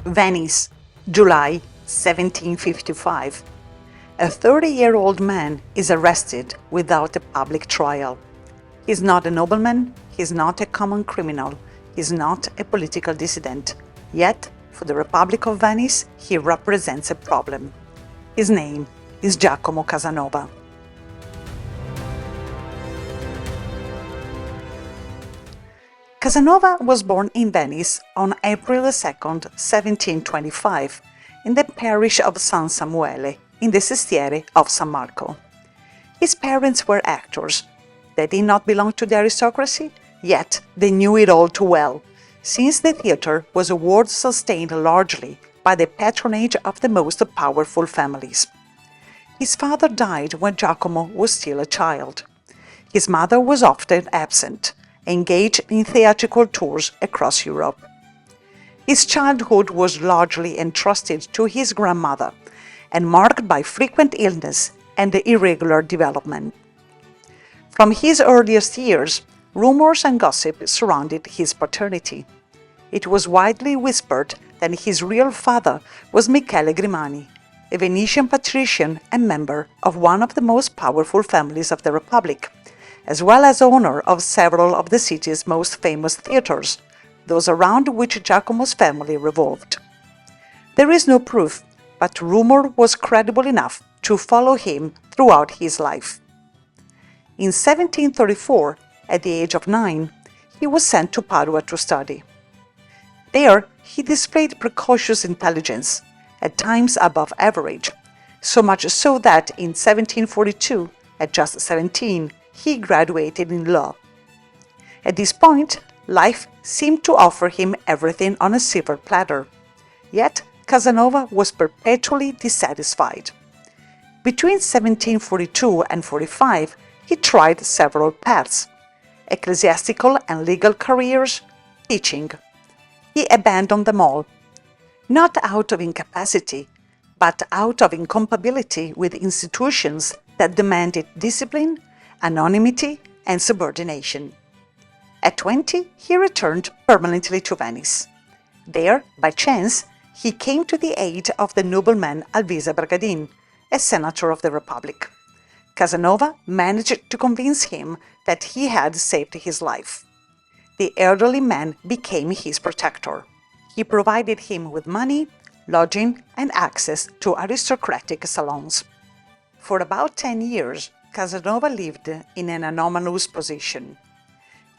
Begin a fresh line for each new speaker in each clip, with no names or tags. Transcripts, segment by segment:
Venice, July 1755. A 30-year-old man is arrested without a public trial. He's not a nobleman, he's not a common criminal, he's not a political dissident. Yet, for the Republic of Venice, he represents a problem. His name is Giacomo Casanova. Casanova was born in Venice on April 2, 1725, in the parish of San Samuele, in the Sestiere of San Marco. His parents were actors. They did not belong to the aristocracy, yet they knew it all too well, since the theatre was a world sustained largely by the patronage of the most powerful families. His father died when Giacomo was still a child. His mother was often absent, engaged in theatrical tours across Europe. His childhood was largely entrusted to his grandmother and marked by frequent illness and irregular development. From his earliest years, rumors and gossip surrounded his paternity. It was widely whispered that his real father was Michele Grimani, a Venetian patrician and member of one of the most powerful families of the Republic, as well as owner of several of the city's most famous theatres, those around which Giacomo's family revolved. There is no proof, but rumor was credible enough to follow him throughout his life. In 1734, at the age of 9, he was sent to Padua to study. There, he displayed precocious intelligence, at times above average, so much so that in 1742, at just 17, he graduated in law. At this point, life seemed to offer him everything on a silver platter. Yet, Casanova was perpetually dissatisfied. Between 1742 and 45, he tried several paths: ecclesiastical and legal careers, teaching. He abandoned them all, not out of incapacity, but out of incompatibility with institutions that demanded discipline, anonymity, and subordination. At 20, he returned permanently to Venice. There, by chance, he came to the aid of the nobleman Alvise Bragadin, a senator of the Republic. Casanova managed to convince him that he had saved his life. The elderly man became his protector. He provided him with money, lodging, and access to aristocratic salons. For about 10 years, Casanova lived in an anomalous position.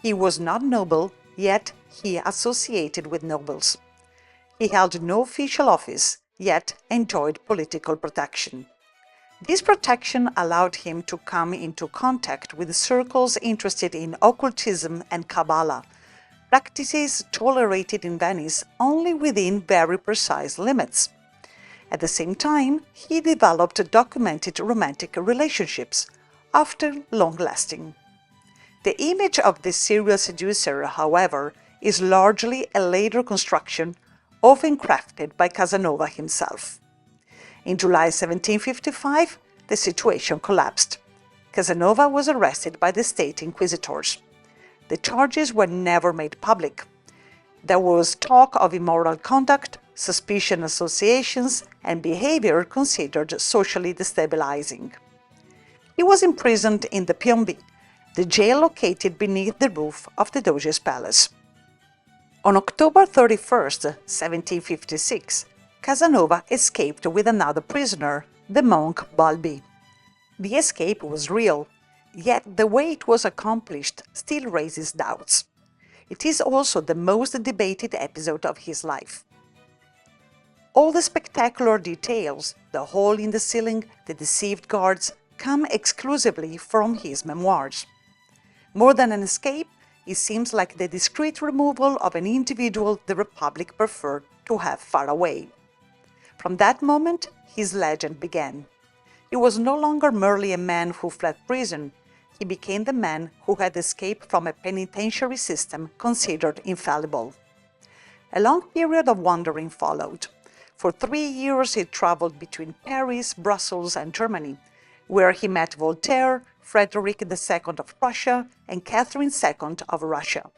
He was not noble, yet he associated with nobles. He held no official office, yet enjoyed political protection. This protection allowed him to come into contact with circles interested in occultism and Kabbalah, practices tolerated in Venice only within very precise limits. At the same time, he developed documented romantic relationships, often long-lasting. The image of this serial seducer, however, is largely a later construction, often crafted by Casanova himself. In July 1755, the situation collapsed. Casanova was arrested by the state inquisitors. The charges were never made public. There was talk of immoral conduct, suspicious associations, and behavior considered socially destabilizing. He was imprisoned in the Piombi, the jail located beneath the roof of the Doge's palace. On October 31, 1756, Casanova escaped with another prisoner, the monk Balbi. The escape was real, yet the way it was accomplished still raises doubts. It is also the most debated episode of his life. All the spectacular details, the hole in the ceiling, the deceived guards, come exclusively from his memoirs. More than an escape, it seems like the discreet removal of an individual the Republic preferred to have far away. From that moment, his legend began. He was no longer merely a man who fled prison. He became the man who had escaped from a penitentiary system considered infallible. A long period of wandering followed. For 3 years he traveled between Paris, Brussels, and Germany, where he met Voltaire, Frederick II of Prussia, and Catherine II of Russia.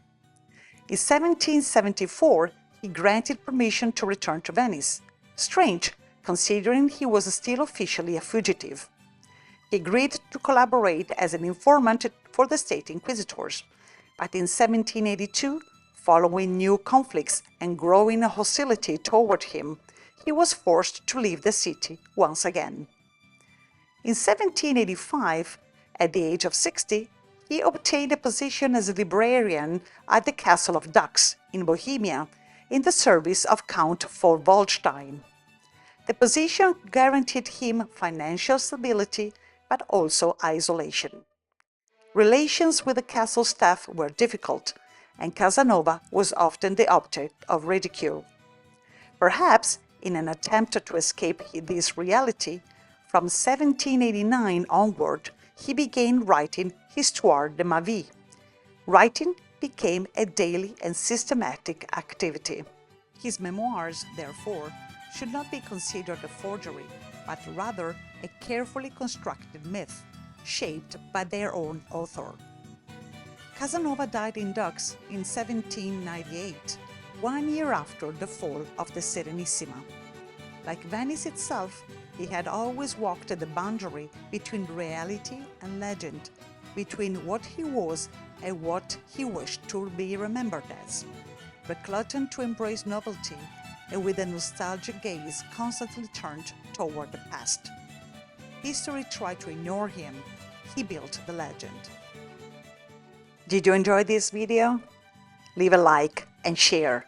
In 1774, he granted permission to return to Venice. Strange, considering he was still officially a fugitive. He agreed to collaborate as an informant for the state inquisitors, but in 1782, following new conflicts and growing hostility toward him, he was forced to leave the city once again. In 1785, at the age of 60, he obtained a position as a librarian at the Castle of Dux in Bohemia, in the service of Count von Waldstein. The position guaranteed him financial stability, but also isolation. Relations with the castle staff were difficult, and Casanova was often the object of ridicule. Perhaps, in an attempt to escape this reality, from 1789 onward, he began writing Histoire de ma vie. Writing became a daily and systematic activity. His memoirs, therefore, should not be considered a forgery, but rather a carefully constructed myth, shaped by their own author. Casanova died in Dux in 1798, 1 year after the fall of the Serenissima. Like Venice itself, he had always walked the boundary between reality and legend, between what he was and what he wished to be remembered as, reluctant to embrace novelty and with a nostalgic gaze constantly turned toward the past. History tried to ignore him. He built the legend. Did you enjoy this video? Leave a like and share.